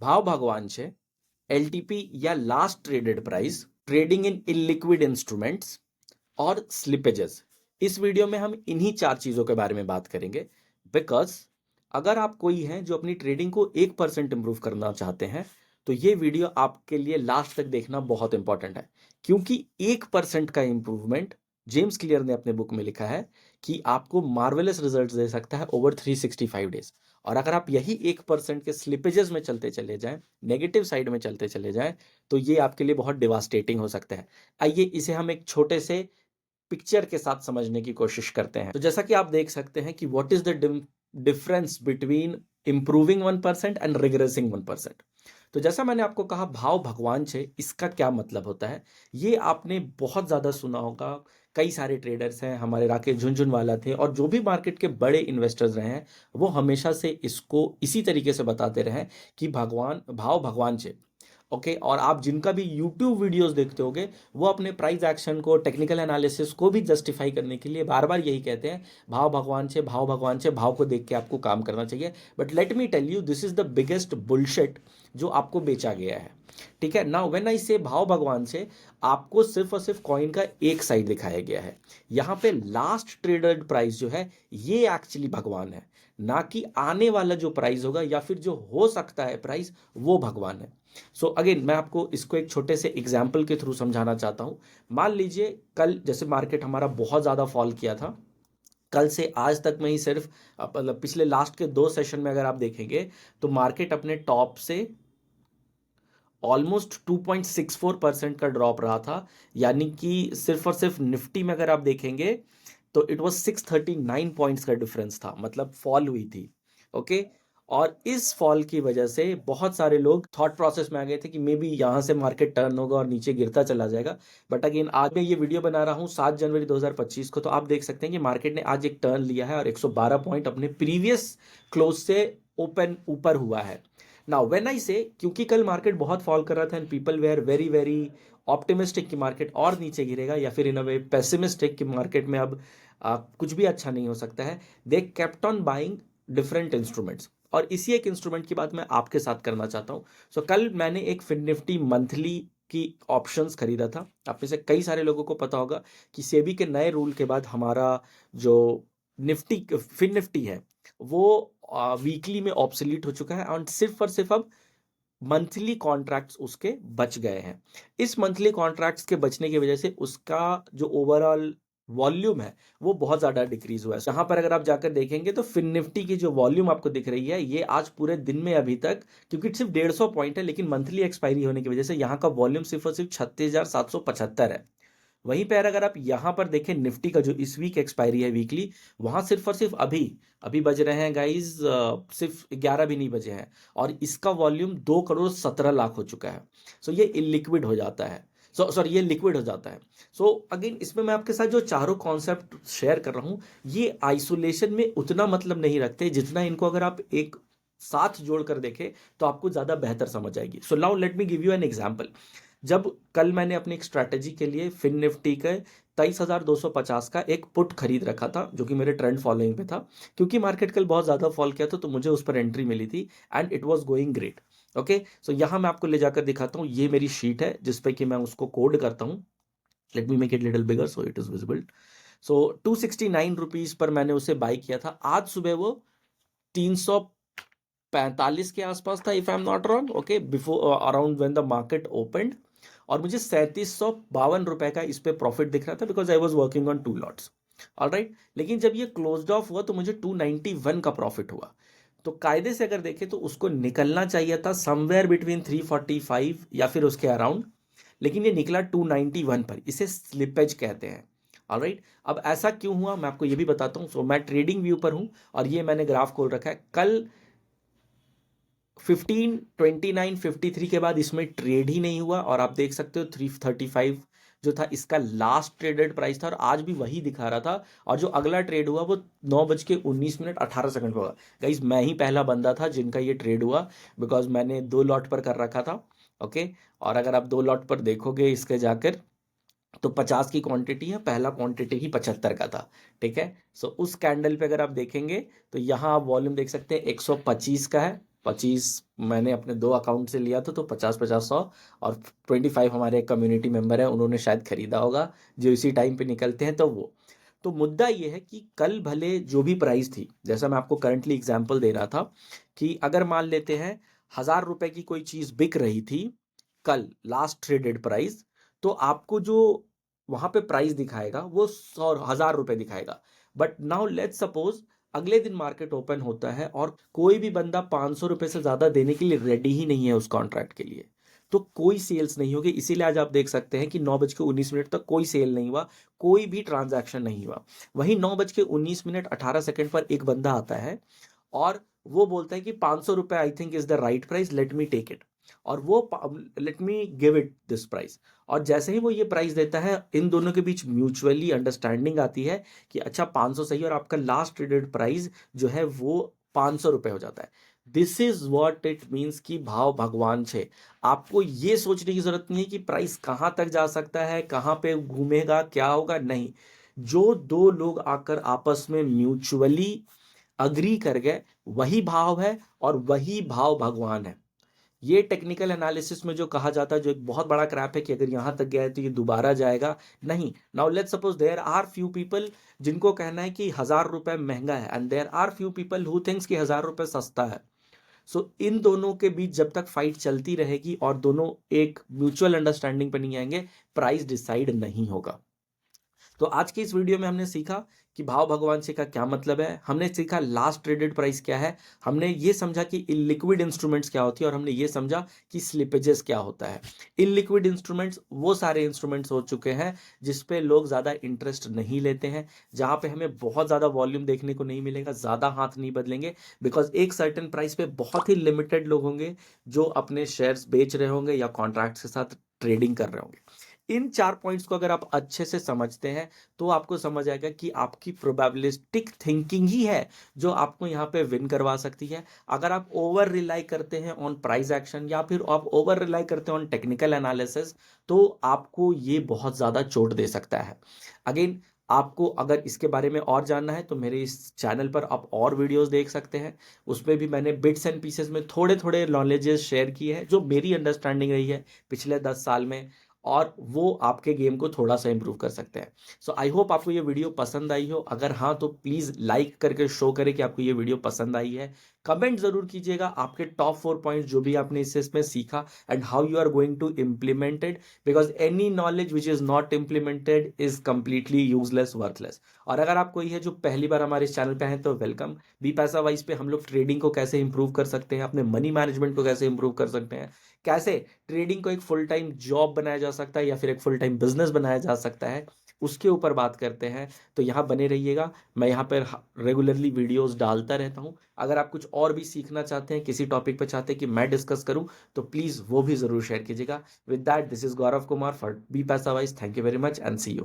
भाव भगवान छे, एलटीपी या last traded price, trading in illiquid instruments और स्लिपेजेस। इस वीडियो में हम इन्हीं चार चीजों के बारे में बात करेंगे। बिकॉज अगर आप कोई हैं जो अपनी ट्रेडिंग को 1% इंप्रूव करना चाहते हैं तो ये वीडियो आपके लिए लास्ट तक देखना बहुत इंपॉर्टेंट है, क्योंकि 1% का इंप्रूवमेंट जेम्स क्लियर ने अपने बुक में लिखा है कि आपको मार्वेलस रिजल्ट्स दे सकता है ओवर 365 डेज। और अगर आप यही 1% के स्लिपेजेस में चलते चले जाएं, नेगेटिव साइड में चलते चले जाएं, तो ये आपके लिए बहुत डिवास्टेटिंग हो सकता है। आइए इसे हम एक छोटे से पिक्चर के साथ समझने की कोशिश करते हैं। तो जैसा कि आप देख सकते हैं कि what is the difference between improving 1% and regressing 1%। तो जैसा मैंने आपको कहा भाव भगवान छे, इसका क्या मतलब होता है ये आपने बहुत ज्यादा सुना होगा। कई सारे ट्रेडर्स हैं, हमारे राकेश झुनझुनवाला थे और जो भी मार्केट के बड़े इन्वेस्टर्स रहे हैं वो हमेशा से इसको इसी तरीके से बताते रहे हैं कि भगवान भाव भगवान छे। ओके और आप जिनका भी यूट्यूब वीडियोस देखते होगे वो अपने प्राइस एक्शन को, टेक्निकल एनालिसिस को भी जस्टिफाई करने के लिए बार बार यही कहते हैं, भाव भगवान से, भाव भगवान से, भाव को देख के आपको काम करना चाहिए। But let me tell you, this is the biggest bullshit जो आपको बेचा गया है। ठीक है, नाउ व्हेन आई से भाव भगवान से, आपको सिर्फ और सिर्फ कॉइन का एक साइड दिखाया गया है। यहां पे लास्ट ट्रेडेड प्राइस जो है ये एक्चुअली भगवान है, ना कि आने वाला जो प्राइस होगा या फिर जो हो सकता है प्राइस वो भगवान है। सो अगेन मैं आपको इसको एक छोटे से एग्जाम्पल के थ्रू समझाना चाहता हूं। मान लीजिए कल जैसे मार्केट हमारा बहुत ज्यादा फॉल किया था, कल से आज तक में ही सिर्फ मतलब पिछले लास्ट के 2 सेशन में अगर आप देखेंगे तो मार्केट अपने टॉप से ऑलमोस्ट 2.64% का ड्रॉप रहा था। यानी कि सिर्फ और सिर्फ निफ्टी में अगर आप देखेंगे तो इट वाज 639 पॉइंट्स का डिफरेंस था, मतलब फॉल हुई थी। ओके और इस फॉल की वजह से बहुत सारे लोग थॉट प्रोसेस में आ गए थे कि मे बी यहां से मार्केट टर्न होगा और नीचे गिरता चला जाएगा। बट अगेन आज मैं ये वीडियो बना रहा हूं 7 जनवरी 2025 को, तो आप देख सकते हैं कि मार्केट ने आज एक टर्न लिया है और 112 पॉइंट अपने प्रीवियस क्लोज से ओपन ऊपर हुआ है। नाउ व्हेन आई से, क्योंकि कल मार्केट बहुत फॉल कर रहा था and people were very very optimistic कि मार्केट और नीचे गिरेगा, या फिर इन अ वे पेसिमिस्टिक कि मार्केट में अब कुछ भी अच्छा नहीं हो सकता है, they kept on buying different instruments. और इसी एक इंस्ट्रूमेंट की बात मैं आपके साथ करना चाहता हूं। सो कल मैंने एक फिन निफ्टी मंथली की ऑप्शंस खरीदा था। आप में से कई सारे लोगों को पता होगा कि सेबी के नए रूल के बाद हमारा जो निफ्टी फिन निफ्टी है वो वीकली में ऑब्सोलीट हो चुका है और सिर्फ और सिर्फ अब मंथली कॉन्ट्रैक्ट्स उसके बच गए हैं। इस मंथली कॉन्ट्रैक्ट्स के बचने की वजह से उसका जो ओवरऑल वॉल्यूम है वो बहुत ज्यादा डिक्रीज हुआ है। यहां पर अगर आप जाकर देखेंगे तो फिन निफ्टी की जो वॉल्यूम आपको दिख रही है ये आज पूरे दिन में अभी तक, क्योंकि सिर्फ 150 पॉइंट है लेकिन मंथली एक्सपायरी होने की वजह से यहाँ का वॉल्यूम सिर्फ और सिर्फ 36,775 है। वहीं पर अगर आप यहां पर देखें निफ्टी का जो इस वीक एक्सपायरी है वीकली, वहां सिर्फ और सिर्फ अभी अभी बज रहे हैं गाइज, सिर्फ 11 भी नहीं बजे हैं और इसका वॉल्यूम 2,17 लाख हो चुका है। सो ये इलिक्विड हो जाता है, सॉरी ये लिक्विड हो जाता है। सो अगेन इसमें मैं आपके साथ जो चारों कॉन्सेप्ट शेयर कर रहा हूं ये आइसोलेशन में उतना मतलब नहीं रखते जितना इनको अगर आप एक साथ जोड़कर देखें तो आपको ज्यादा बेहतर समझ आएगी। So now let me give you an example. जब कल मैंने अपनी एक स्ट्रैटेजी के लिए फिन निफ्टी के 23,250 का एक पुट खरीद रखा था जो कि मेरे ट्रेंड फॉलोइंग पे था, क्योंकि मार्केट कल बहुत ज्यादा फॉल किया था तो मुझे उस पर एंट्री मिली थी and it was going great. Okay so यहां मैं आपको ले जाकर दिखाता हूं, ये मेरी शीट है जिसपे कि मैं उसको कोड करता हूं। Let me make it little bigger so it is visible. So 269 rupees per मैंने उसे बाई किया था। आज सुबह वो 345 के आसपास था if I am not wrong, okay, before around when the market opened. और मुझे 3752 रुपए का इस पे प्रॉफिट दिख रहा था because I was working on 2 lots. Alright, लेकिन जब ये क्लोज्ड ऑफ हुआ तो मुझे 291 का प्रॉफिट हुआ। तो कायदे से अगर देखें तो उसको निकलना चाहिए था समवेयर बिटवीन 345 या फिर उसके अराउंड, लेकिन ये निकला 291 पर। इसे स्लिपेज कहते हैं। ऑलराइट, अब ऐसा क्यों हुआ मैं आपको ये भी बताता हूं। सो मैं ट्रेडिंग व्यू पर हूं और ये मैंने ग्राफ खोल रखा है। कल 15, 29, 53 के बाद इसमें ट्रेड ही नहीं हुआ और आप देख सकते हो 335 जो था इसका लास्ट ट्रेडेड प्राइस था और आज भी वही दिखा रहा था। और जो अगला ट्रेड हुआ वो 9:19 पर हुआ। गाइस मैं ही पहला बंदा था जिनका ये ट्रेड हुआ बिकॉज मैंने 2 लॉट पर कर रखा था। ओके और अगर आप 2 लॉट पर देखोगे इसके जाकर तो 50 की क्वांटिटी है, पहला क्वांटिटी ही 75 का था। ठीक है, सो उस कैंडल पे अगर आप देखेंगे तो यहाँ आप वॉल्यूम देख सकते हैं 125 का है। 25 मैंने अपने 2 अकाउंट से लिया था, तो 50-50 100, और 25 हमारे कम्युनिटी मेंबर है, उन्होंने शायद खरीदा होगा, जो इसी टाइम पे निकलते हैं, तो वो। तो मुद्दा ये है कि कल भले जो भी प्राइस थी, जैसा मैं आपको करंटली एग्जांपल दे रहा था, कि अगर मान लेते हैं 1000 रुपए की कोई चीज बिक रही थी कल, लास्ट ट्रेडेड प्राइस, तो आपको जो वहां पे प्राइस दिखाएगा वो 1000 रुपए दिखाएगा। बट नाउ लेट्स सपोज अगले दिन मार्केट ओपन होता है और कोई भी बंदा 500 रुपए से ज्यादा देने के लिए रेडी ही नहीं है उस कॉन्ट्रैक्ट के लिए, तो कोई सेल्स नहीं होगी। इसीलिए आज आप देख सकते हैं कि 9:19 तक कोई सेल नहीं हुआ, कोई भी ट्रांजैक्शन नहीं हुआ। वहीं 9:19 18 पर एक बंदा आता है और वो बोलता है कि 500 रुपए I think is the right price, let me take it, और वो let me give it this price. और जैसे ही वो ये प्राइस देता है, इन दोनों के बीच म्यूचुअली अंडरस्टैंडिंग आती है कि अच्छा 500 सही है, और आपका लास्ट ट्रेडेड प्राइस जो है वो 500 रुपए हो जाता है। This is what it means कि भाव भगवान छे। आपको ये सोचने की जरूरत नहीं है कि प्राइस कहां तक जा सकता है, कहां पे घूमेगा, क्या होगा, नहीं। जो दो लोग आकर आपस में म्यूचुअली अग्री कर गए, वही भाव है और वही भाव भगवान है। ये टेक्निकल एनालिसिस में जो कहा जाता है, जो एक बहुत बड़ा क्रैप है कि अगर यहां तक गया है तो ये दोबारा जाएगा, नहीं। Now let's suppose there are few people जिनको कहना है कि 1000 रुपए महंगा है, and there are few people who thinks कि 1000 रुपए सस्ता है। सो इन दोनों के बीच जब तक फाइट चलती रहेगी और दोनों एक म्यूचुअल अंडरस्टैंडिंग पर नहीं आएंगे, प्राइस डिसाइड नहीं होगा। तो आज की इस वीडियो में हमने सीखा कि भाव भगवान से का क्या मतलब है, हमने सीखा लास्ट ट्रेडेड प्राइस क्या है, हमने ये समझा कि इलिक्विड इंस्ट्रूमेंट्स क्या होती है, और हमने ये समझा कि स्लिपेजेस क्या होता है। इलिक्विड इंस्ट्रूमेंट्स वो सारे इंस्ट्रूमेंट्स हो चुके हैं जिसपे लोग ज्यादा इंटरेस्ट नहीं लेते हैं, जहां पे हमें बहुत ज्यादा वॉल्यूम देखने को नहीं मिलेगा, ज्यादा हाथ नहीं बदलेंगे, बिकॉज एक सर्टेन प्राइस पे बहुत ही लिमिटेड लोग होंगे जो अपने शेयर्स बेच रहे होंगे या कॉन्ट्रैक्ट्स के साथ ट्रेडिंग कर रहे होंगे। इन 4 पॉइंट्स को अगर आप अच्छे से समझते हैं तो आपको समझ आएगा कि आपकी प्रोबेबिलिस्टिक थिंकिंग ही है जो आपको यहाँ पे विन करवा सकती है। अगर आप ओवर रिलाई करते हैं ऑन प्राइस एक्शन, या फिर आप ओवर रिलाई करते हैं ऑन टेक्निकल एनालिसिस, तो आपको ये बहुत ज्यादा चोट दे सकता है। अगेन, आपको अगर इसके बारे में और जानना है तो मेरे इस चैनल पर आप और वीडियोस देख सकते हैं। उसमें भी मैंने बिट्स एंड पीसेस में थोड़े थोड़े नॉलेजेस शेयर किए हैं जो मेरी अंडरस्टैंडिंग रही है पिछले 10 साल में, और वो आपके गेम को थोड़ा सा इंप्रूव कर सकते हैं। सो आई होप आपको ये वीडियो पसंद आई हो। अगर हाँ तो प्लीज लाइक करके शो करें कि आपको ये वीडियो पसंद आई है। कमेंट जरूर कीजिएगा आपके टॉप 4 पॉइंट्स जो भी आपने इसमें सीखा, and how you are going to implement it, because any knowledge which is not implemented is completely useless, worthless. और अगर आप कोई है जो पहली बार हमारे इस चैनल पे हैं तो वेलकम। बी पैसा वाइज पे हम लोग ट्रेडिंग को कैसे इंप्रूव कर सकते हैं, अपने मनी मैनेजमेंट को कैसे इंप्रूव कर सकते हैं, कैसे ट्रेडिंग को एक फुल टाइम जॉब बनाया जा सकता है या फिर एक फुल टाइम बिजनेस बनाया जा सकता है, उसके ऊपर बात करते हैं। तो यहाँ बने रहिएगा, मैं यहाँ पर रेगुलरली वीडियोस डालता रहता हूँ। अगर आप कुछ और भी सीखना चाहते हैं, किसी टॉपिक पर चाहते हैं कि मैं डिस्कस करूँ, तो प्लीज़ वो भी ज़रूर शेयर कीजिएगा। With that, this is Gaurav Kumar for B paisa wise. Thank you very much and see you.